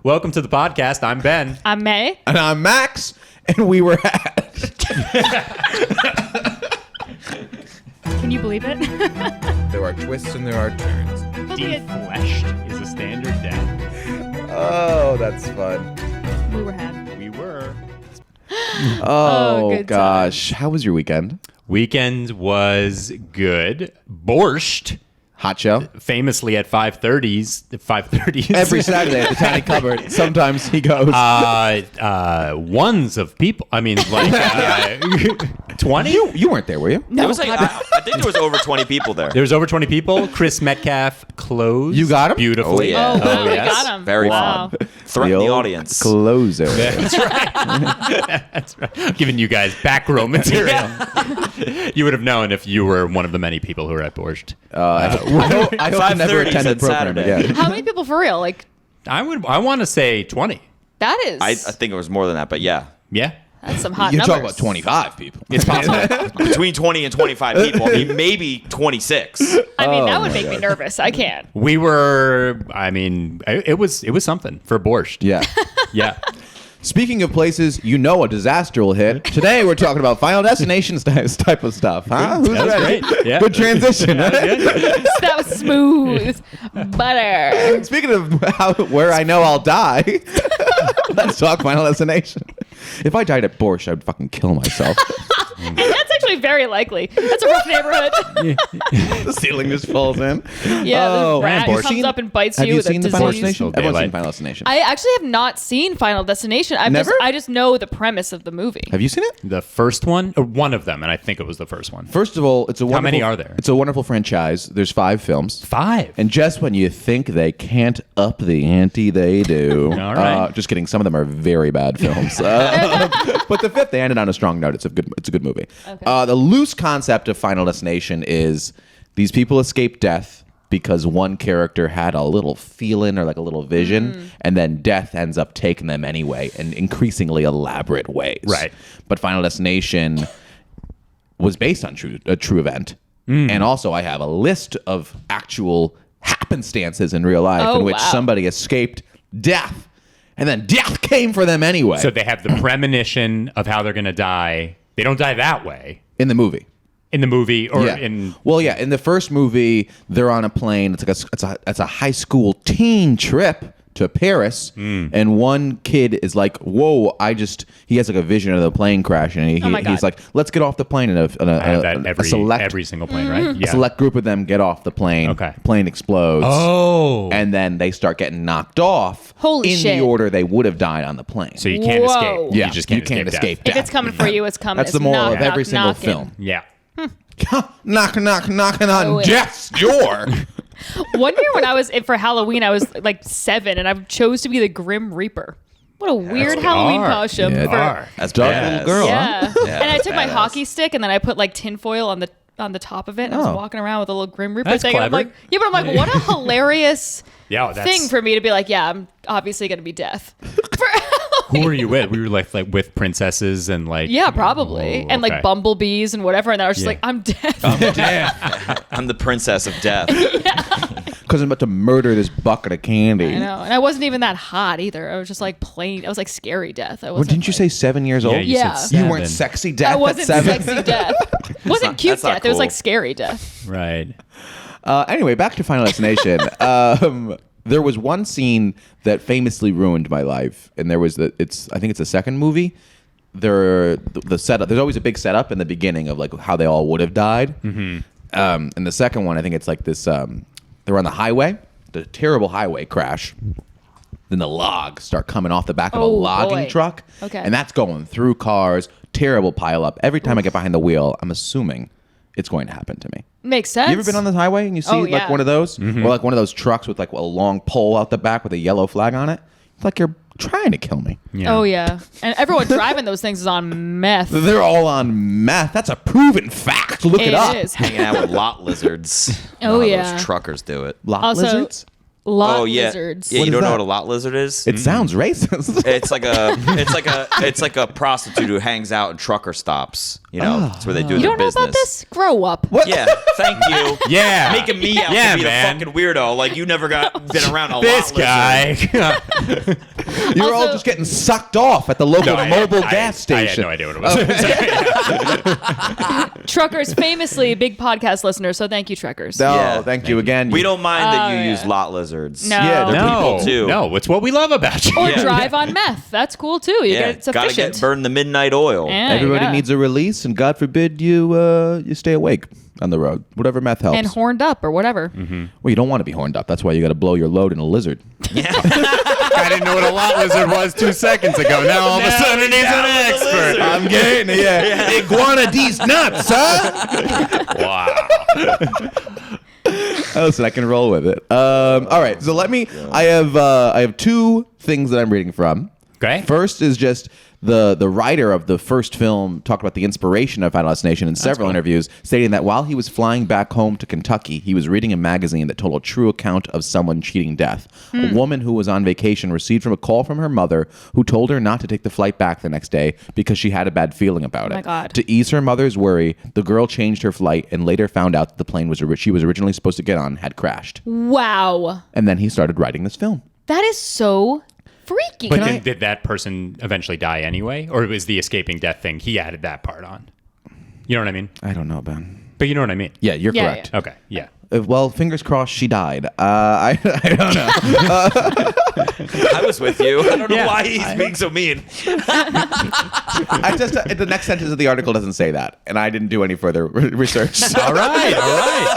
Welcome to the podcast. I'm Ben. I'm Mae. And I'm Max. And we were at... Can you believe it? There are twists and there are turns. Defleshed is a standard death. Oh, that's fun. We were had. We were. Oh, good gosh. How was your weekend? Weekend was good. Borscht, Hot show? famously at 5:30s. Every Saturday at the Tiny Cupboard. Sometimes he goes. Ones of people. I mean, like 20? You weren't there, were you? No, It was like I think there was over 20 people there. There was over 20 people. Chris Metcalf closed. You got him? Beautifully. Oh, yeah. Oh, wow, we yes. got him. Very wow. fun. Threaten the old audience. Closer. That's right. That's right. Giving you guys back row material. You would have known if you were one of the many people who were at Borscht. I hope I never 5:30 attend the said program Saturday. again. How many people for real? Like, I want to say 20. that is. I think it was more than that, but yeah. Yeah. That's some hot You're numbers. talking about 25 people. It's possible. Between 20 and 25 people. I mean, maybe 26. I mean, that Oh would my make me God. nervous. I can't. We were, I mean, it was something for Borscht. Yeah. Yeah. Speaking of places you know a disaster will hit, today we're talking about Final Destination type of stuff. Huh? Who's That was ready? great. Yeah. Good transition. That was smooth. Butter. Speaking of where I know I'll die, let's talk Final Destination. If I died at Borscht, I would fucking kill myself. That's actually very likely. That's a rough neighborhood. The ceiling just falls in. Yeah, Oh, the rat man, Borscht. comes up and bites Have you you with a seen the Final disease. Destination? Okay, Everyone's like- seen Final Destination. I actually have not seen Final Destination. Never? I just know the premise of the movie. Have you seen it? The first one, or one of them, and I think it was the first one. First of all, it's a wonderful, many are there? It's a wonderful franchise. There's 5 films. 5. And just when you think they can't up the ante, they do. All right. Just kidding. Some of them are very bad films. But the 5th, they ended on a strong note. It's a good movie. Okay. The loose concept of Final Destination is these people escape death because one character had a little feeling or like a little vision, and then death ends up taking them anyway in increasingly elaborate ways. Right. But Final Destination was based on a true event. And also I have a list of actual happenstances in real life Oh, in which wow. somebody escaped death, and then death came for them anyway. So they have the premonition of how they're going to die. They don't die that way in the movie. in the movie or Yeah. in. Well, yeah, in the first movie, they're on a plane. It's a high school teen trip to Paris, and one kid is like, "Whoa!" He has like a vision of the plane crashing, and Oh my God. he's like, "Let's get off the plane." And I have that a select every single plane, right? a Yeah. select group of them get off the plane. Okay. Plane explodes. Oh. And then they start getting knocked off Holy in shit. the order they would have died on the plane. So you can't Whoa. escape. yeah, You just can't escape. escape If death. it's coming for you, it's coming. That's the It's moral knock, of every knock, single knocking. film. Yeah. Knocking on Oh, yeah. death's door. One year when I was for Halloween, I was like 7, and I chose to be the Grim Reaper. What a weird Halloween costume. Yeah, for, That's Dark badass. little girl, huh? yeah. And I took my badass. hockey stick, and then I put like tinfoil on the top of it, and I was Oh. walking around with a little Grim Reaper That's thing. And I'm clever. like, yeah, but I'm like, what a hilarious Yeah, that's- thing for me to be like, yeah, I'm obviously going to be death. For Who were you with? We were like with princesses and like. yeah, probably. Oh, And like okay. bumblebees and whatever. And I was just Yeah. like, I'm death. I'm the princess of death. Because I'm about to murder this bucket of candy. I know. And I wasn't even that hot either. I was just like plain. I was like scary death. I Well, wasn't. didn't you say 7 years old? Yeah, you Yeah. said You 7. weren't sexy death I wasn't at 7? sexy death. It wasn't cute that's not death. It was cool. like scary death. Right. Anyway, back to Final Destination. There was one scene that famously ruined my life, and there was I think it's the second movie. The setup. There's always a big setup in the beginning of like how they all would have died. Mm-hmm. In the second one, I think it's like this. They're on the highway, the terrible highway crash. Then the logs start coming off the back of a Oh, logging boy. truck, Okay. and that's going through cars. Terrible pile up. Every time I get behind the wheel, I'm assuming it's going to happen to me. Makes sense. You ever been on the highway and you see Oh, like yeah. one of those? Or like one of those trucks with like a long pole out the back with a yellow flag on it? It's like you're trying to kill me. Yeah. Oh yeah, and everyone driving those things is on meth. They're all on meth. That's a proven fact. Look it up. It is. Hanging out with lot lizards. Oh, How yeah. Those truckers do it. Lot Also- lizards? Lot Oh yeah, lizards. yeah. What You is don't know that? what a lot lizard is? It sounds racist. It's like a prostitute who hangs out in trucker stops. You know, that's where they do You their don't know business. about this? Grow up. What? Yeah, thank you. Yeah. Making me out Yeah, to be man. the fucking weirdo. Like you never been around a This lot lizard. guy. You're all Also- just getting sucked off at the local mobile gas station. I had no idea what it was. Truckers, famously big podcast listeners, so thank you, Truckers. No, Yeah, thank you again. We don't mind that you yeah. use lot lizards. No. Yeah, they're people too. No, it's what we love about you. Or Yeah. drive on meth. That's cool too. You Yeah, get gotta sufficient. get burn the midnight oil. Yeah, Everybody yeah. needs a release, and God forbid you stay awake on the road. Whatever meth helps. And horned up or whatever. Well, you don't want to be horned up. That's why you got to blow your load in a lizard. I didn't know what a lot lizard was 2 seconds ago. Now all of a sudden he's an expert. I'm getting it. Yeah. Iguana these nuts, huh? Wow. Listen, I can roll with it. All right. So let me. I have 2 things that I'm reading from. Okay. First is just the writer of the first film talked about the inspiration of Final Destination in several interviews, stating that while he was flying back home to Kentucky, he was reading a magazine that told a true account of someone cheating death. A woman who was on vacation received a call from her mother who told her not to take the flight back the next day because she had a bad feeling about it. my God. To ease her mother's worry, the girl changed her flight and later found out that the plane she was originally supposed to get on had crashed. Wow. And then he started writing this film. That is so freaky. But then, did that person eventually die anyway? Or was the escaping death thing, he added that part on? You know what I mean? I don't know, Ben. But you know what I mean? Yeah, you're Yeah, correct. Okay, yeah. Well, fingers crossed she died. I don't know. I was with you. I don't know Yeah. why he's being so mean. I just the next sentence of the article doesn't say that, and I didn't do any further research. All right.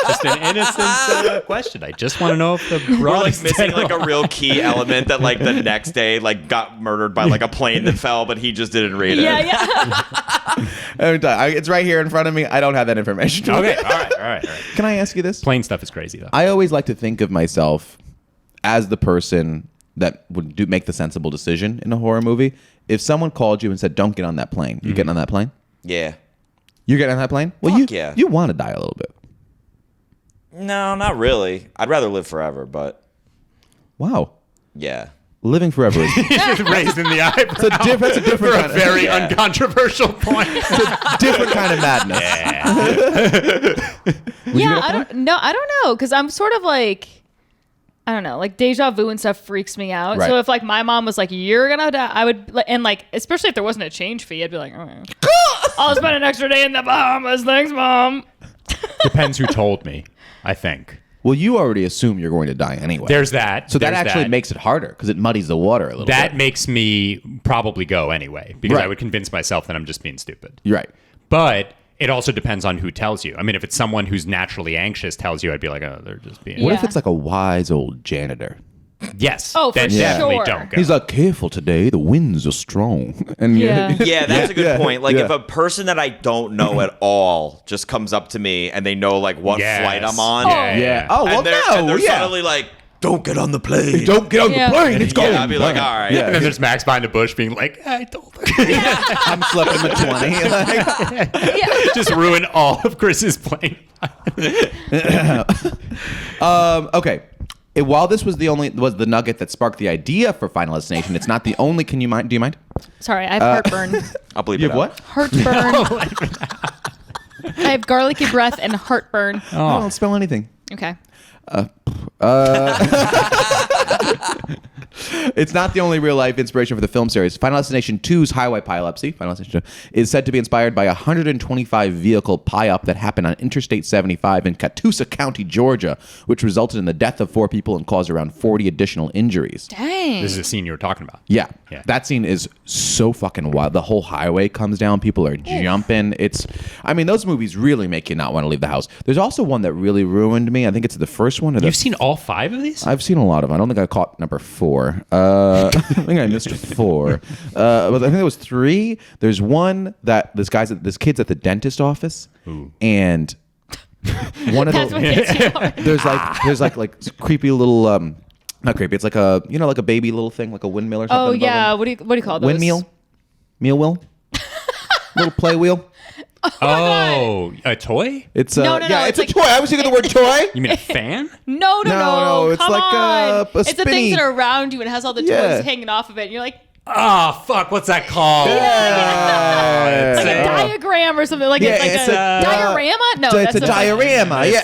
Just an innocent question. I just want to know if the We're broad like is missing dead like or a real key element that like the next day like got murdered by like a plane that fell, but he just didn't read it. yeah, yeah. It's right here in front of me. I don't have that information. Okay. All right. Can I ask you this? Plane stuff is crazy though. I always like to think of myself as the person that would make the sensible decision in a horror movie. If someone called you and said, "Don't get on that plane," you getting on that plane? Yeah. You're getting on that plane? Well, Fuck yeah. you want to die a little bit. No, not really. I'd rather live forever, but Wow, yeah. living forever is Just raised in the eyebrow. that's a different For kind a very Yeah. uncontroversial point. different kind of madness. Yeah, I don't know, because I'm sort of like, I don't know, like deja vu and stuff freaks me out. Right. So if like my mom was like, "You're gonna die," I would, and like, especially if there wasn't a change fee, I'd be like, "Oh, I'll spend an extra day in the Bahamas, thanks, mom." Depends who told me, I think. Well, you already assume you're going to die anyway. There's that. So that There's actually makes it harder because it muddies the water a little that bit. makes me probably go anyway because I Right. would convince myself that I'm just being stupid. You're right. But it also depends on who tells you. I mean, if it's someone who's naturally anxious tells you, I'd be like, oh, they're just being. What Yeah. if it's like a wise old janitor? Yes. Oh, for then sure. definitely don't go. He's like, careful today, the winds are strong. And Yeah. Yeah, that's a good Yeah, point. Like yeah. if a person that I don't know at all just comes up to me and they know like what Yes. flight I'm on, Yeah. Oh, well, and they're, no. and they're yeah. suddenly like, "Don't get on the plane." Don't get on Yeah. the plane. It's going. Yeah, I'd be like, "All right." Yeah. And then there's Max behind a bush being like, I told her. I'm slipping the 20. Like, Just ruin all of Chris's plane. okay. While this was the nugget that sparked the idea for Final Destination, it's not the only. Do you mind? Sorry, I have heartburn. I'll believe You it have out. what? Heartburn. I have garlicky breath and heartburn. I don't spell anything. Okay. It's not the only real life inspiration for the film series. Final Destination 2's highway pileup, Final Destination 2, is said to be inspired by a 125 vehicle pileup that happened on Interstate 75 in Catoosa County, Georgia, which resulted in the death of 4 people and caused around 40 additional injuries. Dang. This is the scene you were talking about. Yeah. Yeah. That scene is so fucking wild. The whole highway comes down. People are jumping. Those movies really make you not want to leave the house. There's also one that really ruined me. I think it's the first one. You've seen all 5 of these? I've seen a lot of them. I don't think I caught number 4. I think I missed 4. But I think there was 3. There's one that this kid's at the dentist office, and one of That's what gets you. there's like creepy little not creepy. It's like a like a baby little thing, like a windmill or something. Oh above yeah. them. What do you call those? Windmill, meal wheel, little play wheel. Oh, a toy? It's No, yeah, it's it's a like- toy. I was thinking the word toy. You mean a fan? No, No, it's come like on. a It's the spinny- things that are around you and it has all the Yeah. toys hanging off of it. And you're like, Oh, fuck. What's that called? Yeah. like a diagram or something. Like, Yeah, it's like it's a diorama? No, it's a that's diorama. Yeah.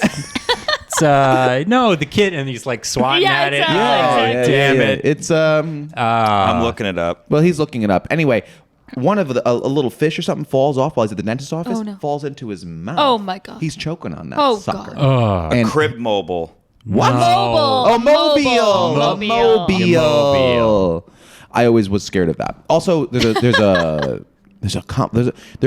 It's, no, the kid, and he's like swatting Yeah, at it. exactly. Oh, damn it. It's I'm looking it up. well, he's looking it up. Anyway, one of a little fish or something falls off while he's at the dentist's office. Oh, no. Falls into his mouth. Oh, my God. He's choking on that Oh, sucker. God. And Crib Mobile. what? Mobile. Oh, mobile. Mobile. Mobile. I always was scared of that. Also, there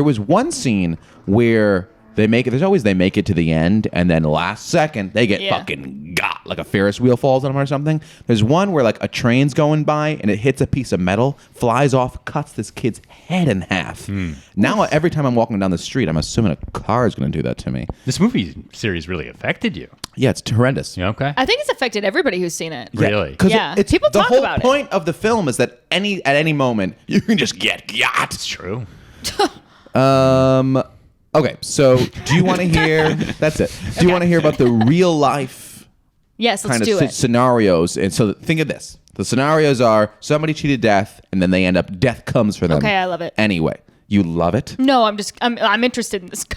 was one scene where they make it. There's always they make it to the end, and then last second they get fucking got, like a Ferris wheel falls on them or something. There's one where like a train's going by and it hits a piece of metal, flies off, cuts this kid's head in half. Now every time I'm walking down the street, I'm assuming a car is going to do that to me. This movie series really affected you. Yeah, it's horrendous. You okay? I think it's affected everybody who's seen it. Really? Because Yeah. it's People the talk whole about it. point of the film is that at any moment you can just get got. It's true. Okay, so do you want to hear? That's it. Do you want to hear about the real life Yes, let's kind do of it. scenarios? And so think of this: the scenarios are somebody cheated death, and then they end up death comes for them. Okay, I love it. Anyway, you love it. No, I'm interested in this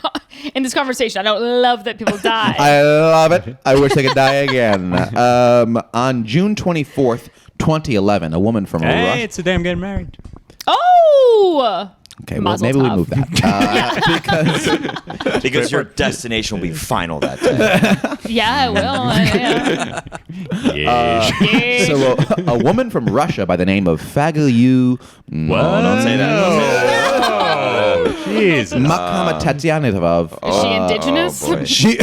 in this conversation. I don't love that people die. I love it. I wish they could die again. On June 24th, 2011, a woman from Hey, Russia. it's a damn getting married. Oh. Okay, well, Mazel maybe we tov. move that Because your destination will be final that day. Yeah, it will. Yeah. Yeah. So a woman from Russia by the name of Fagiliu. What? Don't say that. Oh, Jesus. Makhamatetyanov. Is she indigenous? boy. She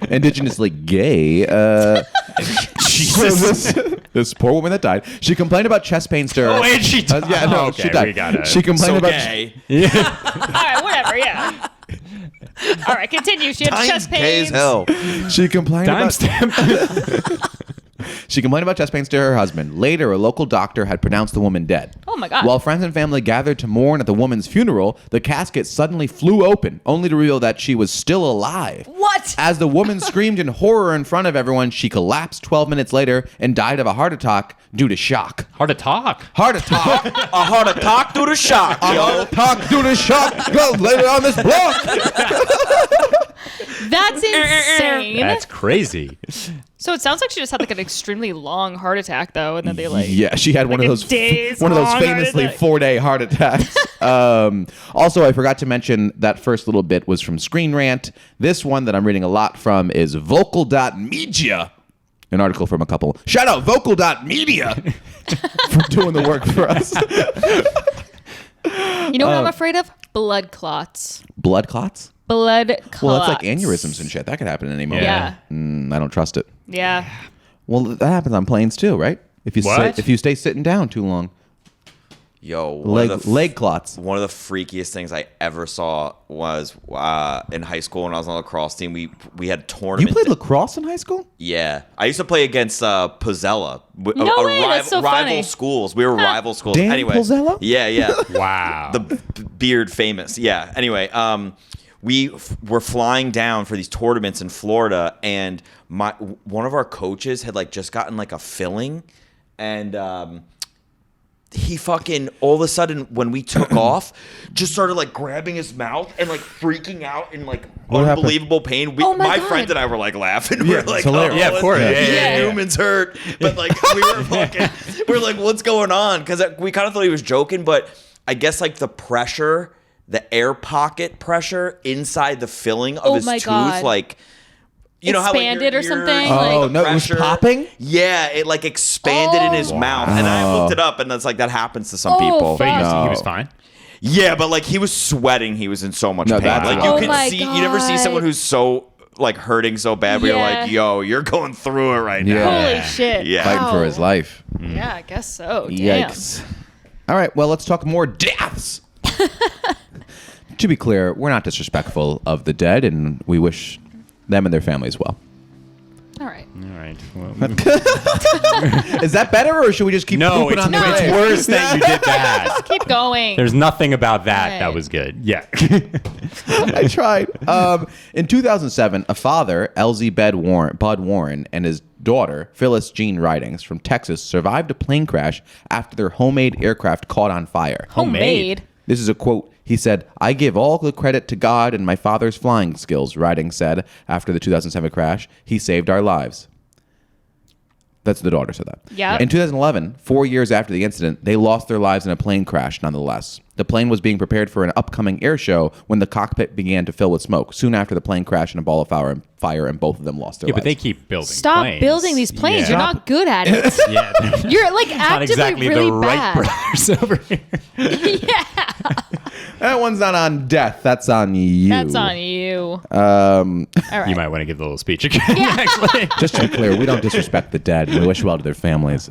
indigenously gay. Jesus. So this poor woman that died. She complained about chest pains to her. Oh, and she died. Yeah, no, Okay, she died. we got it. She complained So about. gay. All right, whatever. Yeah. All right, continue. She had Time's chest gay as pains. hell. She complained about. Timestamp. She complained about chest pains to her husband. Later, a local doctor had pronounced the woman dead. Oh, my God. While friends and family gathered to mourn at the woman's funeral, the casket suddenly flew open, only to reveal that she was still alive. What? As the woman screamed in horror in front of everyone, she collapsed 12 minutes later and died of a heart attack due to shock. Hard to talk. Heart attack. A heart attack due to shock, A yo. heart attack due to shock. Go later on this block. That's insane. That's crazy. So it sounds like she just had like an extremely long heart attack, though, and then they like. Yeah, she had one Like of a those days-long heart famously attack. 4-day heart attacks. Also, I forgot to mention that first little bit was from Screen Rant. This one that I'm reading a lot from is vocal.media, an article from a couple. Shout out vocal.media for doing the work for us. You know what I'm afraid of? Blood clots. Blood clots? Blood clots. Well, that's like aneurysms and shit. That could happen at any moment. Yeah. I don't trust it. Yeah. Well, that happens on planes too, right? If you What? if you stay sitting down too long, Yo, leg clots. One of the freakiest things I ever saw was in high school when I was on the lacrosse team. We had a You tournament. played lacrosse in high school? Yeah, I used to play against Pozzella. No way, that's so rival funny. schools. We were rival schools. Dan anyway, Pozzella? Yeah, yeah. Wow. The beard famous. Yeah. Anyway, we were flying down for these tournaments in Florida, and one of our coaches had like just gotten like a filling, and he fucking all of a sudden when we took off, just started like grabbing his mouth and like freaking out in like What happened? unbelievable pain. Oh my my God. friend and I were like laughing. We Yeah, were it's like, hilarious. Yeah, of course. Yeah. Newman's hurt, but like we were fucking, we were like, what's going on? Because we kind of thought he was joking, but I guess like the pressure, the air pocket pressure inside the filling of Oh his my tooth, God. like you know how like, Expanded your or something? ears, Oh, the no, it was pressure- popping? Yeah, it like expanded in his mouth, and I looked it up, and that's like that happens to some Oh, people. But fuck. he was fine. Yeah, but like he was sweating, he was in so much No, pain. that's Like wild. you Oh can my see, you never see God. someone who's so like hurting so bad, but you're Yeah. like, yo, you're going through it right now. Yeah. Holy shit. Yeah. Fighting for Wow. his life. Yeah, I guess so. Damn. Yikes. All right, well, let's talk more deaths. To be clear, we're not disrespectful of the dead, and we wish them and their families well. All right. All right. Is that better, or should we just keep No, pooping it's, on the it's grave? worse that you did that. Keep going. There's nothing about that Right. that was good. Yeah. I tried. In 2007, a father, LZ Bud Warren, and his daughter, Phyllis Jean Ridings from Texas, survived a plane crash after their homemade aircraft caught on fire. Homemade. This is a quote. He said, "I give all the credit to God and my father's flying skills," Ridings said after the 2007 crash. "He saved our lives." That's the daughter said that. Yep. In 2011, 4 years after the incident, they lost their lives in a plane crash nonetheless. The plane was being prepared for an upcoming air show when the cockpit began to fill with smoke. Soon after, the plane crashed in a ball of fire, and both of them lost their Yeah, lives. but they keep building Stop planes. building these planes. Yeah. You're not good at it. Yeah. You're like Not actively exactly really the Wright bad. brothers over here. That one's not on death. That's on you. That's on you. All right. You might want to give the little speech again, actually. Just to be clear, we don't disrespect the dead. We wish well to their families.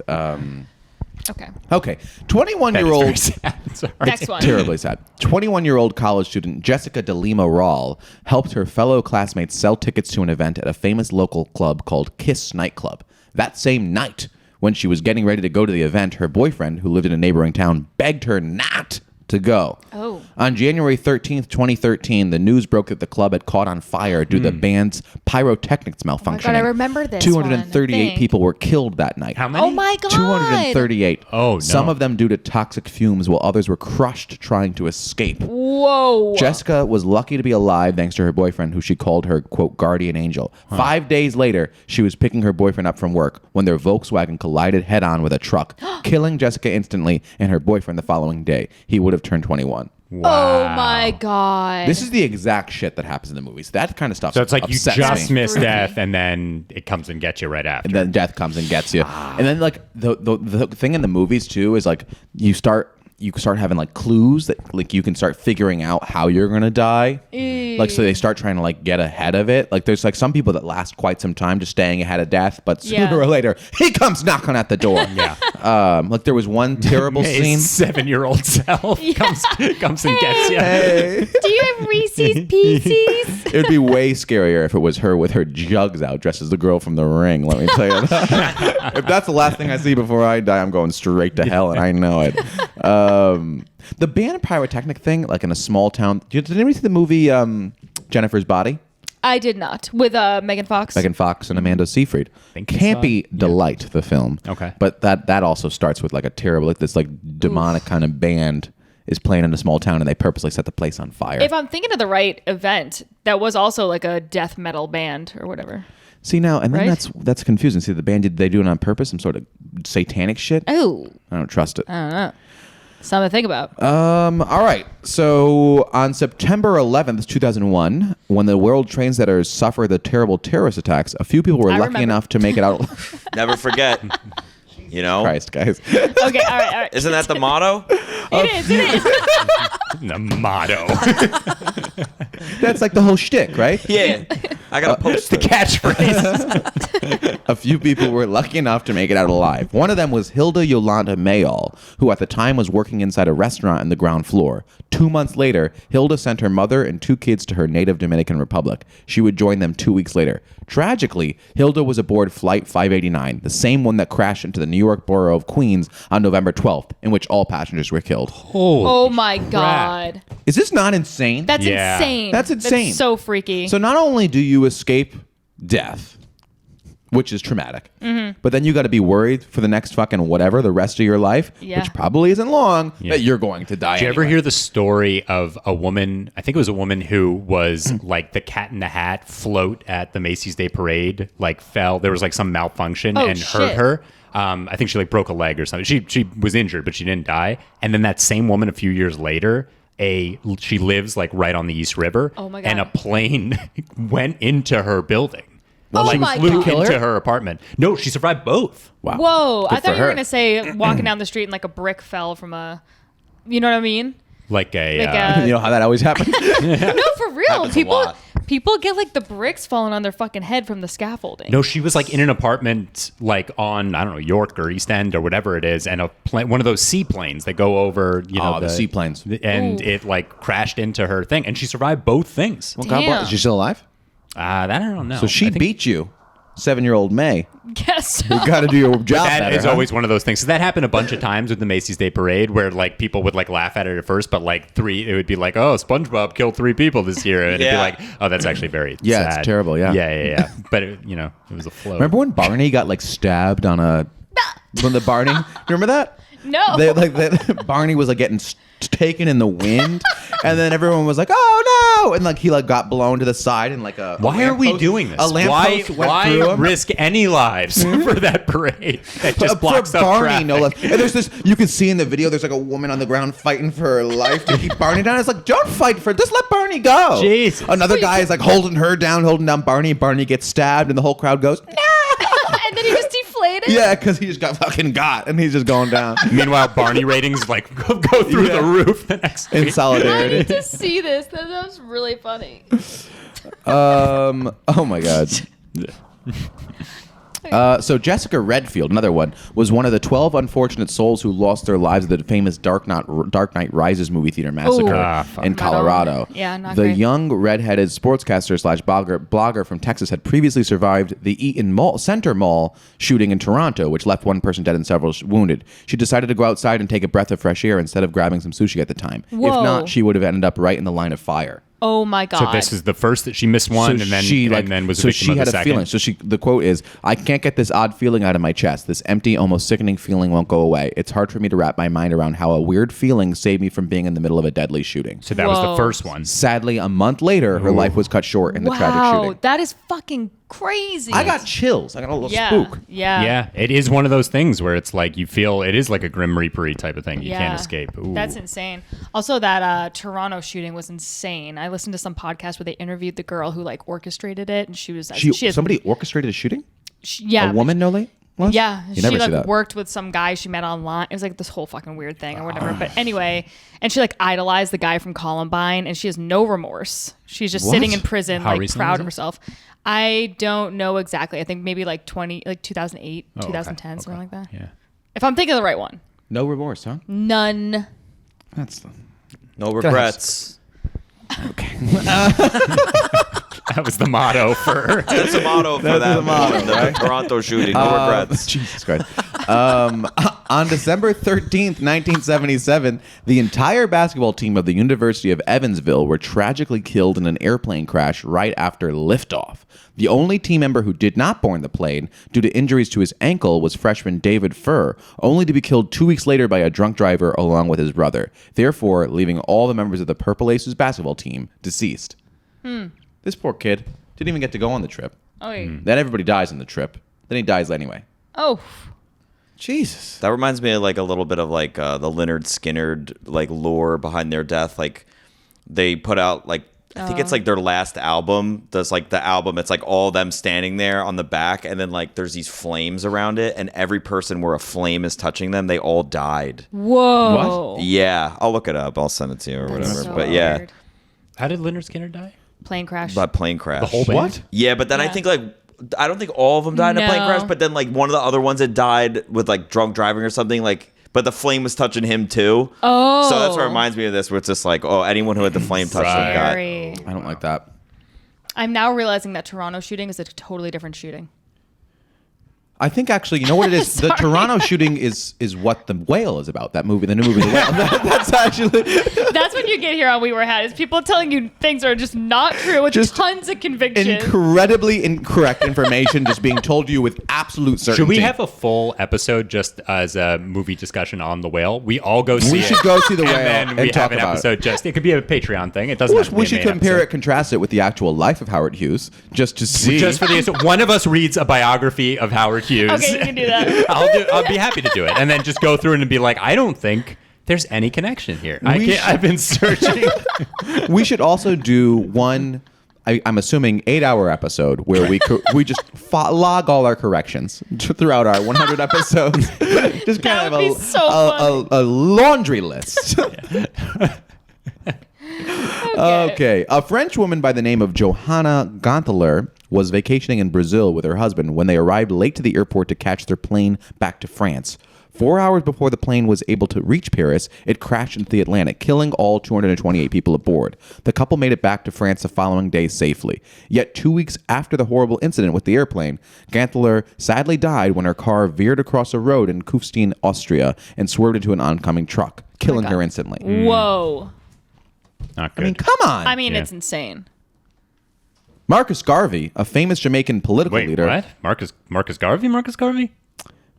Okay. Okay. That is 21-year-old... very sad. Sorry. Next one. Terribly sad. 21-year-old college student Jessica DeLima Rawl helped her fellow classmates sell tickets to an event at a famous local club called Kiss Nightclub. That same night, when she was getting ready to go to the event, her boyfriend, who lived in a neighboring town, begged her not to go. Oh. On January 13th, 2013, the news broke that the club had caught on fire due to the band's pyrotechnics malfunctioning. I remember this 238 one, I think. people were killed that night. How many? Oh my God. 238. Oh, no. Some of them due to toxic fumes, while others were crushed trying to escape. Whoa. Jessica was lucky to be alive thanks to her boyfriend, who she called her, quote, guardian angel. 5 days later, she was picking her boyfriend up from work when their Volkswagen collided head-on with a truck, killing Jessica instantly and her boyfriend the following day. He would have turned 21. Oh my God. This is the exact shit that happens in the movies. That kind of stuff So it's like you upsets just me. miss death, and then it comes and gets you right after. And then death comes and gets you. And then like the thing in the movies too is like you start having like clues that like you can start figuring out how you're gonna die. Like so they start trying to like get ahead of it. Like there's like some people that last quite some time just staying ahead of death, but sooner Yeah. or later he comes knocking at the door. Yeah. Like there was one terrible scene. His 7-year-old self comes and gets you. Hey. Do you have Reese's Pieces? It would be way scarier if it was her with her jugs out, dressed as the girl from The Ring. Let me tell you that. If that's the last thing I see before I die, I'm going straight to hell, and I know it. The band pyrotechnic thing, like in a small town. Did anybody see the movie Jennifer's Body? I did not. With Megan Fox. Megan Fox and Amanda Seyfried. think I saw Campy it. Delight, the film. Okay. But that also starts with like a terrible, like this like demonic kind of band is playing in a small town, and they purposely set the place on fire. If I'm thinking of the right event, that was also like a death metal band or whatever. See now, and then Right? that's confusing. See, the band did they do it on purpose? Some sort of satanic shit. Oh, I don't trust it. I don't know. Something to think about. All right. So on September 11th, 2001, when the World Trade Centers suffered the terrible terrorist attacks, a few people were I lucky remember. enough to make it out. Never forget. You know? Christ, guys. Okay, all right. Isn't that the motto? It is. The motto. That's like the whole shtick, right? Yeah. I got a poster. Catchphrase. A few people were lucky enough to make it out alive. One of them was Hilda Yolanda Mayall, who at the time was working inside a restaurant in the ground floor. 2 months later, Hilda sent her mother and 2 kids to her native Dominican Republic. She would join them 2 weeks later. Tragically, Hilda was aboard Flight 589, the same one that crashed into the New York borough of Queens on November 12th, in which all passengers were killed. Oh my God. Is this not insane? That's Yeah. insane. That's insane. That's so freaky. So not only do you escape death, which is traumatic, but then you got to be worried for the next fucking whatever the rest of your life, Yeah. which probably isn't long, that you're going to die. Did you ever anyway. hear the story of a woman? I think it was a woman who was like the Cat in the Hat float at the Macy's Day Parade, like fell. There was like some malfunction Oh, and hurt shit. her. I think she like broke a leg or something. She was injured, but she didn't die. And then that same woman a few years later, she lives like right on the East River. Oh my God. And a plane went into her building. Oh Like, my flew God. into her apartment. No, she survived both. Wow. Whoa. I Good thought for you were her. going to say walking down the street and like a brick fell from a, you know what I mean? Like a, Like a- You know how that always happens? No, for real. Happens a lot. People get like the bricks falling on their fucking head from the scaffolding. No, she was like in an apartment, like on, I don't know, York or East End or whatever it is, and one of those seaplanes that go over, you know, Oh, the seaplanes. and Ooh. it like crashed into her thing, and she survived both things. Well, God bless. Damn. Is she still alive? That I don't know. So she I think- beat you. 7-year-old Mae. Guess so. You got to do your job That better, is huh? always one of those things. So that happened a bunch of times with the Macy's Day Parade, where like people would like laugh at it at first, but like it would be like, oh, SpongeBob killed 3 people this year, and it'd be like, oh, that's actually very Yeah, sad. it's terrible, yeah. yeah. But it was a flow. Remember when Barney got like stabbed on when the Barney? Remember that? No. Barney was like getting taken in the wind, and then everyone was like, "Oh no!" And like he like got blown to the side, and like Why are we doing this? A lamppost went why through him. risk any lives for that parade that just blocks for up Barney, traffic? no less. And there's this, you can see in the video, there's like a woman on the ground fighting for her life to keep Barney down. It's like, don't fight for it. Just let Barney go. Jesus. Another guy is like holding down Barney. Barney gets stabbed, and the whole crowd goes, no. And then he just deflated. Yeah, because he just got fucking got, and he's just going down. Meanwhile, Barney ratings like go through the roof the next In week. I solidarity. need to see this. That sounds really funny. Oh my god. So Jessica Redfield, another one, was one of the 12 unfortunate souls who lost their lives at the famous Dark Knight Rises movie theater massacre fuck. in Colorado. Yeah, not the great. young redheaded sportscaster / blogger from Texas had previously survived the Eaton Center Mall shooting in Toronto, which left one person dead and several wounded. She decided to go outside and take a breath of fresh air instead of grabbing some sushi at the time. Whoa. If not, she would have ended up right in the line of fire. Oh my god. So this is the first that she missed one, and then was a victim of the second. Feeling. So the quote is, "I can't get this odd feeling out of my chest. This empty, almost sickening feeling won't go away. It's hard for me to wrap my mind around how a weird feeling saved me from being in the middle of a deadly shooting." So that was the Whoa. first one. Sadly, a month later, her life was cut short in the tragic wow, shooting. that is fucking crazy. I got chills. I got a little yeah, spook. Yeah. Yeah, it is one of those things where it's like you feel it is like a Grim Reaper-y type of thing. You Yeah. can't escape. Ooh. That's insane. Also, that Toronto shooting was insane. I listened to some podcast where they interviewed the girl who like orchestrated it, and she was Somebody orchestrated a shooting? yeah, A woman, no late? Was? Yeah, You she never see like that. worked with some guy she met online. It was like this whole fucking weird thing or whatever. But anyway, and she like idolized the guy from Columbine, and she has no remorse. She's just What? sitting in prison, How like recent proud was of it? herself. I don't know exactly. I think maybe like 2008, Oh, okay. 2010, something like that. Yeah. If I'm thinking of the right one, No remorse, huh? none. That's the... No regrets. Okay. That was the motto for. That's the motto for that the motto, one, the right? Toronto shooting. No regrets. Jesus Christ. On December 13th, 1977, the entire basketball team of the University of Evansville were tragically killed in an airplane crash right after liftoff. The only team member who did not board the plane due to injuries to his ankle was freshman David Furr, only to be killed 2 weeks later by a drunk driver along with his brother, therefore leaving all the members of the Purple Aces basketball team deceased. This poor kid didn't even get to go on the trip. Oh, Then everybody dies on the trip. Then he dies anyway. oh, Jesus. That reminds me of like a little bit of like the Leonard Skinner like lore behind their death. Like they put out like I think it's like their last album. That's like the album. It's like all them standing there on the back, and then like there's these flames around it, and every person where a flame is touching them, they all died. whoa. Yeah, I'll look it up. I'll send it to you or That's whatever. so But yeah, weird. How did Leonard Skinner die? Plane crash. that plane crash. The whole band? What? Yeah, but then I Yeah. think like I don't think all of them died in a plane No. crash, but then like one of the other ones that died with like drunk driving or something like. But the flame was touching him too. Oh. So that's what reminds me of this, where it's just like, oh, anyone who had the flame touch them got. Scary. I don't like that. I'm now realizing that Toronto shooting is a totally different shooting. I think actually, you know what it is? The Sorry. Toronto shooting is what The Whale is about. That movie, the new movie, The Whale. That's actually That's what you get here on We Were Had, is people telling you things are just not true with Just tons of conviction. incredibly incorrect information just being told to you with absolute certainty. Should we have a full episode just as a movie discussion on The Whale? We all go see We it. should go see The Whale and then we and talk have an about it. episode just. It could be a Patreon thing. It doesn't have to be We a should main compare episode. it, contrast it with the actual life of Howard Hughes, just to see. Just for the one of us reads a biography of Howard Hughes. Okay, you can do that. I'll be happy to do it, and then just go through it and be like, I don't think there's any connection here. I've been searching. We should also do one. I'm assuming 8-hour episode where we just log all our corrections throughout our 100 episodes. Just That kind would be of so a laundry list. Okay. A French woman by the name of Johanna Gonteler was vacationing in Brazil with her husband when they arrived late to the airport to catch their plane back to France. 4 hours before the plane was able to reach Paris, it crashed into the Atlantic, killing all 228 people aboard. The couple made it back to France the following day safely. Yet 2 weeks after the horrible incident with the airplane, Gantler sadly died when her car veered across a road in Kufstein, Austria, and swerved into an oncoming truck, killing her instantly. Whoa. Not good. I mean, come on. I mean, Yeah. it's insane. Marcus Garvey, a famous Jamaican political Wait, leader. what? Marcus Garvey? Marcus Garvey?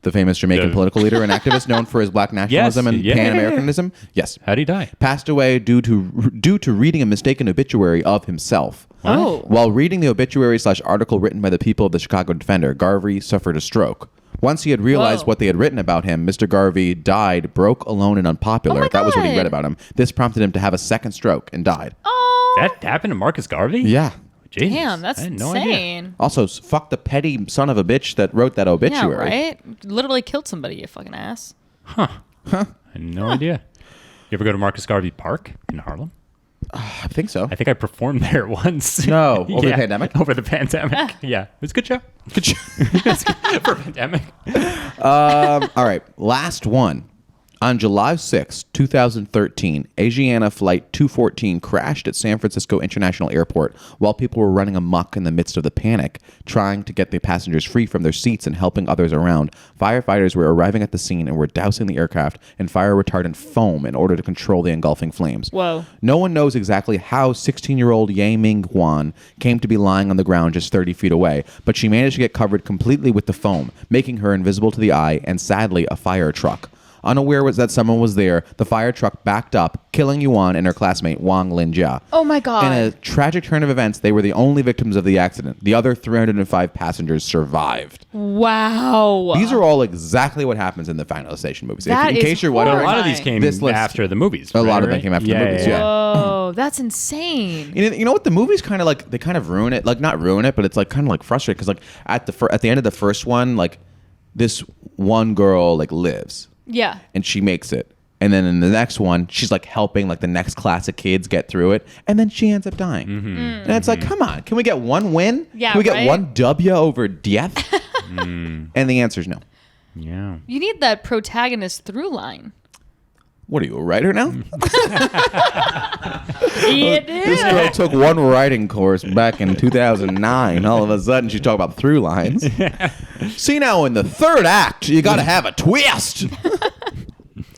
The famous Jamaican political leader and activist known for his black nationalism and yeah. Pan-Americanism. Yes. How'd he die? Passed away due to reading a mistaken obituary of himself. Oh. While reading the obituary/article written by the people of the Chicago Defender, Garvey suffered a stroke. Once he had realized Whoa. what they had written about him, Mr. Garvey died broke, alone, and unpopular. Oh my That was what he God. read about him. This prompted him to have a second stroke and died. Oh. That happened to Marcus Garvey? Yeah. Jesus. Damn, that's I had no idea. insane. Also, fuck the petty son of a bitch that wrote that Yeah, obituary. right? Literally killed somebody, you fucking ass. I had no idea. You ever go to Marcus Garvey Park in Harlem? I think so. I think I performed there once. No, over the pandemic? Over the pandemic. Yeah. It was a good show. Good job. For a pandemic. All right, last one. On July 6, 2013, Asiana Flight 214 crashed at San Francisco International Airport while people were running amok in the midst of the panic, trying to get the passengers free from their seats and helping others around. Firefighters were arriving at the scene and were dousing the aircraft in fire-retardant foam in order to control the engulfing flames. Whoa. No one knows exactly how 16-year-old Ye Ming Huan came to be lying on the ground just 30 feet away, but she managed to get covered completely with the foam, making her invisible to the eye and, sadly, a fire truck. Unaware that someone was there, the fire truck backed up, killing Yuan and her classmate Wang Linjia. Oh my God. In a tragic turn of events, they were the only victims of the accident. The other 305 passengers survived. Wow. These are all exactly what happens in the Final Destination movies. That in is case you're But a wondering, lot of these came This list- after the movies. A lot right, of them right? came after the movies, yeah. Whoa, that's insane. You know what? The movies kind of like, they kind of ruin it. Like, not ruin it, but it's like kind of like frustrating because like at the end of the first one, like this one girl like lives. Yeah. And she makes it. And then in the next one, she's like helping like the next class of kids get through it. And then she ends up dying. And it's like, come on, can we get one win? Yeah, Can we get right? one W over death? And the answer is no. Yeah. You need that protagonist through line. What are you, a writer now? It This is. girl took one writing course back in 2009. All of a sudden, she's talking about through lines. See, now in the third act, you got to have a twist.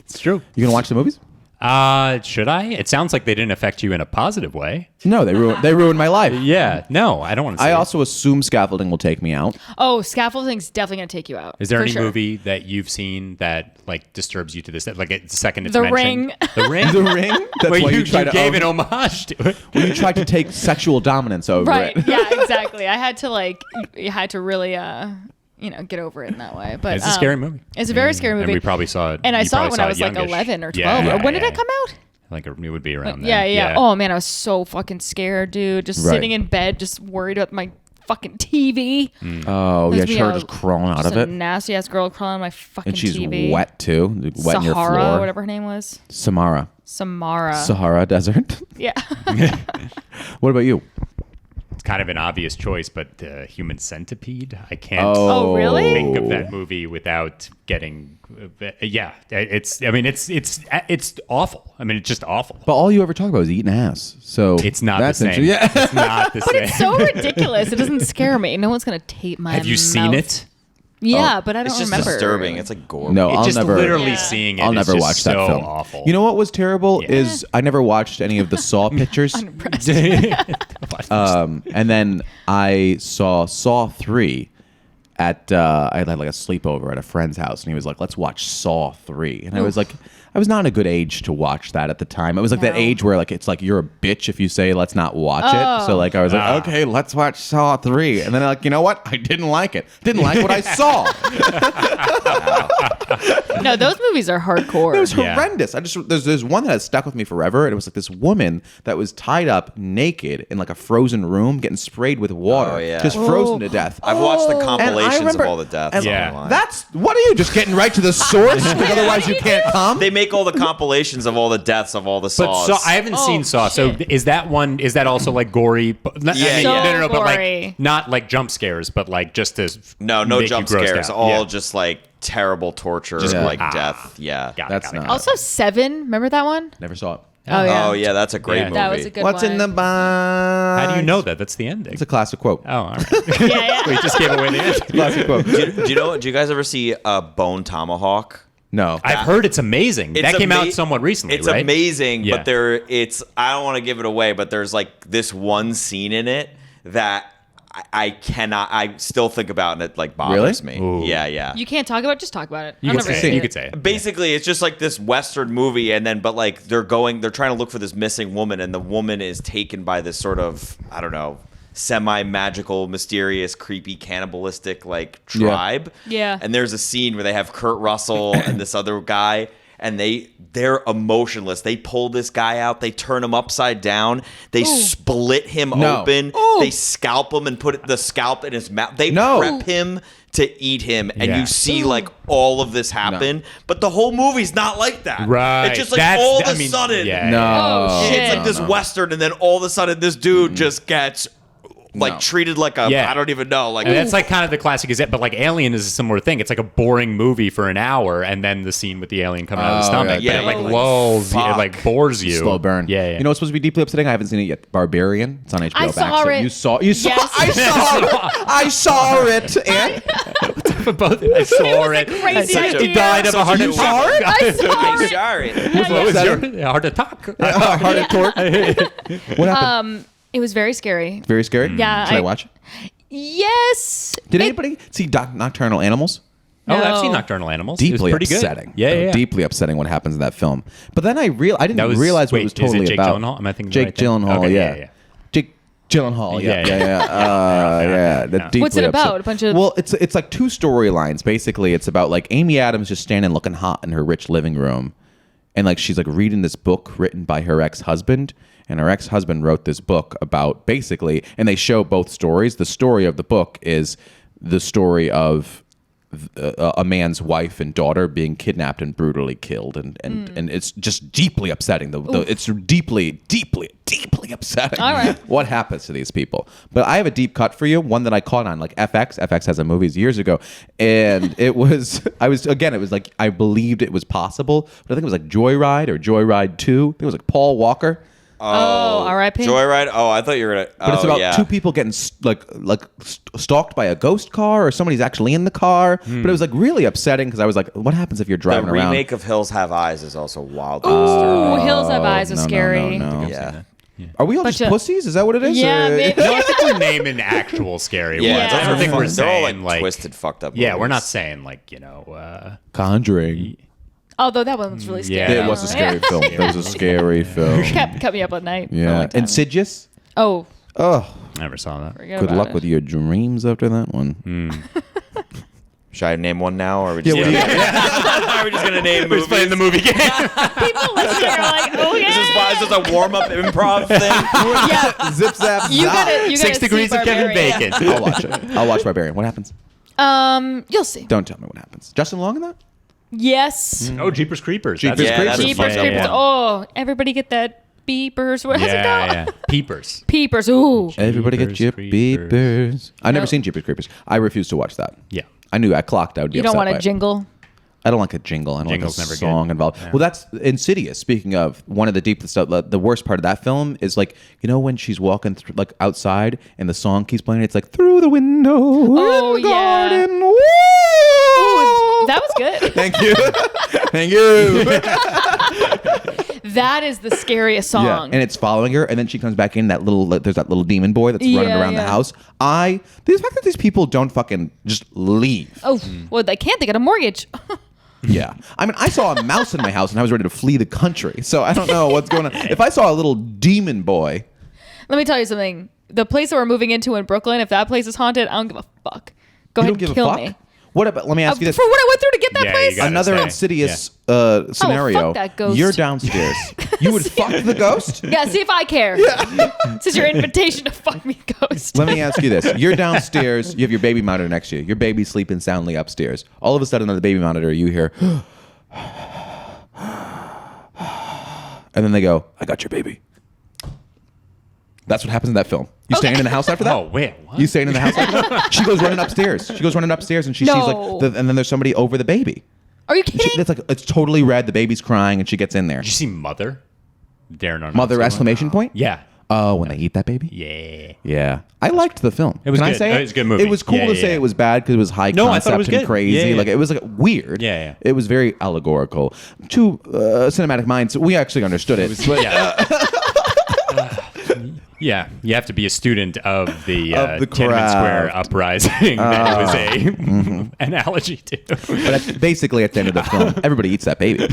It's true. You gonna watch the movies? Should I? It sounds like they didn't affect you in a positive way. No, they ruined my life. Yeah. No, I don't want to see I it. also assume scaffolding will take me out. Oh, scaffolding's definitely gonna take you out. Is there for any sure. movie that you've seen that like disturbs you to this? Like the second it's The mentioned? Ring. The Ring. The Ring. That's Wait, why you, you tried to gave an own- homage to it. when you tried to take sexual dominance over Right. it. Yeah, exactly. I had to like you had to really get over it in that way. But It's a scary movie. It's a very scary movie. And we probably saw it. And I you saw it probably when I was like youngish. 11 or 12. Yeah, When did yeah. it come out? Like it would be around Yeah, then. yeah. Oh man, I was so fucking scared, dude. Just Right. sitting in bed, just worried about my fucking TV. Oh, yeah, There's her me just crawling out just of a it. nasty ass girl crawling on my fucking And she's TV. wet too. Wet in your Sahara, floor. whatever her name was. Samara. Samara. Sahara Desert. Yeah. What about you? It's kind of an obvious choice, but Human Centipede. I can't Oh, really? think of that movie without getting. Yeah, it's. I mean, it's awful. I mean, it's just awful. But all you ever talk about is eating ass. So It's not that's the same. interesting. Yeah. It's not the But same. it's so ridiculous. It doesn't scare me. No one's gonna tape my Have you seen mouth. it? Yeah, but I don't It's just remember. disturbing. It's like gore. No, It's I'll just never. literally Yeah. seeing it. I'll is never just watch that so film. Awful. You know what was terrible Yeah. is I never watched any of the Saw pictures. And then I saw Saw 3 at I had like a sleepover at a friend's house, and he was like, "Let's watch Saw 3," and I was like, I was not in a good age to watch that at the time. It was like that No. age where like it's like you're a bitch if you say let's not watch it. So like I was like, okay, let's watch Saw 3, and then like, you know what? I didn't like it. Didn't like what I saw. No, those movies are hardcore. It was Yeah. horrendous. There's one that has stuck with me forever, and it was like this woman that was tied up naked in like a frozen room, getting sprayed with water, Oh, yeah. just frozen to death. I've watched the And compilation compilations of all the deaths. Yeah. online. That's what are you just getting right to the source? Because otherwise you can't come. They make all the compilations of all the deaths of all the But Saws. Saw, I haven't seen Saw. So shit. is that one? Is that also like gory? Yeah, No, So but gory. like not like jump scares, but like just as no make you jump grossed scares. out. All Yeah. just like terrible torture, Just like like, death. Yeah. Got it, That's got it, not- got it. Also, Seven. Remember that one? Never saw it. Oh yeah. Oh yeah, that's a great Yeah. movie. That was a good What's one. in the box? How do you know that? That's the ending. It's a classic quote. Oh, all right. yeah. We just gave away the ending. Classic quote. do you know? Do you guys ever see Bone Tomahawk? No. I've heard it's amazing. It's That came out ama- somewhat recently, It's right? amazing, Yeah. but I don't want to give it away, but there's like this one scene in it that I cannot. I still think about, and it like bothers me. Ooh. Yeah. You can't talk about it. Just talk about it. You I've could never say seen it. You it. could say it. Basically, it's just like this Western movie, and then but like they're trying to look for this missing woman, and the woman is taken by this sort of, I don't know, semi-magical, mysterious, creepy, cannibalistic like tribe. Yeah. And there's a scene where they have Kurt Russell and this other guy, and they're emotionless. They pull this guy out, they turn him upside down, they split him open, they scalp him and put the scalp in his mouth. They prep him to eat him, and Yeah. you see like all of this happen, but the whole movie's not like that. Right. It's just like That's- all of I a mean, sudden, yeah. No. Oh, shit. it's like this Western, and then all of a sudden this dude just gets like No. treated like a Yeah. I don't even know, like And that's like kind of the classic is it, but like Alien is a similar thing. It's like a boring movie for an hour, and then the scene with the alien coming out of the Oh, stomach. yeah. But it like Yeah. lulls you, it Fuck. like bores you. Slow burn. Yeah. You know what's supposed to be deeply upsetting? I haven't seen it yet. Barbarian. It's on HBO I Max. saw it. You saw Yes. I saw it. I saw it. And both I saw It was a it. crazy He idea. died of a heart you attack. saw it? I saw I'm it. sorry. What was your heart attack? heart attack. What happened? It was very scary. Very scary. Yeah, Should I I- watch it? Yes. Did anybody see Nocturnal Animals? Oh, I've No. seen Nocturnal Animals. It was Deeply pretty upsetting. good. Yeah. Deeply upsetting what happens in that film. But then I didn't That was- realize what wait, it was is it totally Jake about. Gyllenhaal? Am I thinking the Jake right thing? Gyllenhaal? Okay, yeah. yeah. Jake Gyllenhaal. Yeah. Yeah. Yeah. Yeah. Deeply What's it about? upsetting. A bunch of- Well, it's like two storylines. Basically, it's about like Amy Adams just standing looking hot in her rich living room, and like she's like reading this book written by her ex-husband. And her ex-husband wrote this book about basically, and they show both stories. The story of the book is the story of a man's wife and daughter being kidnapped and brutally killed, and it's just deeply upsetting. It's deeply upsetting. All right. What happens to these people? But I have a deep cut for you, one that I caught on like FX. FX has a movies years ago, and it was like I believed it was possible, but I think it was like Joyride or Joyride 2. I think it was like Paul Walker. Oh, R.I.P. Joyride. Oh, I thought you were gonna. But it's about yeah. two people getting stalked by a ghost car, or somebody's actually in the car. But it was like really upsetting because I was like, "What happens if you're The driving around?" remake of Hills Have Eyes is also wildly Ooh, disturbing. Hills Have Eyes is no, scary. no. Yeah. Are we all Bunch just of- pussies? Is that what it is? Yeah, Or- maybe. No, I think we're naming actual scary Yeah, ones. those I don't are think fun. we're They're all saying like twisted, fucked up. Yeah, we're movies. not saying like Conjuring. Although that one was really scary. Yeah, It was a scary film. It was a scary film. Kept me up at night. for a Yeah. long time. Insidious. Oh, Oh, Never saw that. forget good about luck it. with your dreams after that one. Should I name one now, or are we just, Yeah, what do you are we just gonna name movies? Playing the movie game. People listening are like, oh yeah. Is this a warm up improv thing? Yeah. Zip zap. You zap. gotta 6 see Degrees of Kevin Barbarian. Bacon. I'll watch it. I'll watch Barbarian. What happens? You'll see. Don't tell me what happens. Justin Long in that? Yes. Oh, Jeepers Creepers. Jeepers That's- Yeah, that's Creepers. a Jeepers fucked up Creepers. one. Oh, everybody get that beepers. What has it called? Yeah. Peepers. Peepers. Ooh. Everybody get your Creepers. beepers. I've never No. seen Jeepers Creepers. I refuse to watch that. Yeah. I knew I clocked. I would be You don't upset want by a it. jingle. I don't like a jingle. I don't Jingle's like a never song good. involved. Well, that's Insidious. Speaking of, one of the deepest stuff, the worst part of that film is like, you know, when she's walking through, like outside and the song keeps playing, it's like through the window. Oh, in the yeah. garden. Ooh, Woo! that was good. Thank you. Thank you. That is the scariest song. Yeah, and it's following her, and then she comes back in. There's that little demon boy that's running Yeah, around the yeah. house. The fact that these people don't fucking just leave. Oh, well, they can't. They got a mortgage. Yeah, I mean, I saw a mouse in my house, and I was ready to flee the country. So I don't know what's going on. If I saw a little demon boy, Let me tell you something. The place that we're moving into in Brooklyn, if that place is haunted, I don't give a fuck. Go you ahead don't give and kill a fuck. me. What about? Let me ask you this. For what I went through to get that Yeah, place. you gotta Another say. insidious scenario. fuck that ghost. You're downstairs. You would fuck the ghost? Yeah, see if I care. This is your invitation to fuck me, ghost. Let me ask you this. You're downstairs. You have your baby monitor next to you. Your baby's sleeping soundly upstairs. All of a sudden on the baby monitor, you hear, and then they go, I got your baby. That's what happens in that film. You staying in the house after that? Oh, wait, what? You staying in the house after that? She goes running upstairs. She goes running upstairs and she sees No. like, and then there's somebody over the baby. Are you kidding? It's like, it's totally red. The baby's crying and she gets in there. Did you see Mother? Darren Aronofsky Mother one? exclamation point? Yeah. Oh, when they eat that baby? Yeah. Yeah. I liked the film. It was Can I good. say It was a good movie. It was cool Yeah, to yeah, say yeah. it was bad because it was high No, I concept thought it was and good. crazy. Yeah, yeah. Like it was like weird. Yeah, yeah. It was very allegorical. To cinematic minds, we actually understood it. But, Yeah. Yeah, you have to be a student of the Tiananmen Square craft. uprising. That was a analogy to. but basically, at the end of the film, everybody eats that baby.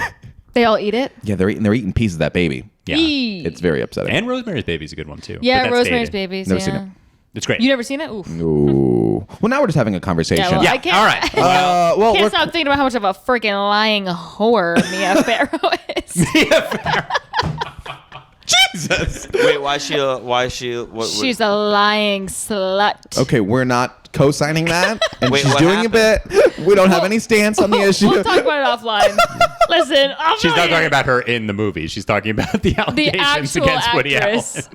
They all eat it? Yeah, they're eating pieces of that baby. Yeah, Yee. It's very upsetting. and Rosemary's Baby's a good one too. Yeah, but that's Rosemary's dated. Babies. Never yeah. seen it. It's great. You never seen it? Oof. Ooh. Well, now we're just having a conversation. Yeah, well, Yeah. I can't, All right. Well, can't we're- stop thinking about how much of a freaking lying whore Mia Farrow is. Jesus. Wait, why is she? What, She's a lying slut. Okay, we're not co-signing that, and Wait, she's what doing a bit. We don't have any stance on the issue. We'll talk about it offline. Listen, She's not talking about her in the movie. She's talking about the the allegations actual against Woody Allen. actress.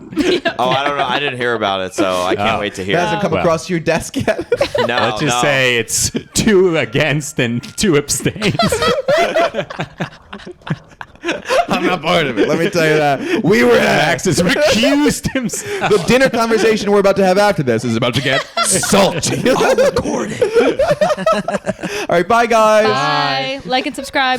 Oh, I don't know. I didn't hear about it, so I can't wait to hear. It hasn't come Well. across your desk yet. No, Let's just no. say it's 2 against and 2 abstains. I'm not part of it. Let me tell you that. We were Max has recused himself. the dinner conversation we're about to have after this is about to get salty. I'm recording. All right, bye guys. Bye. Like and subscribe.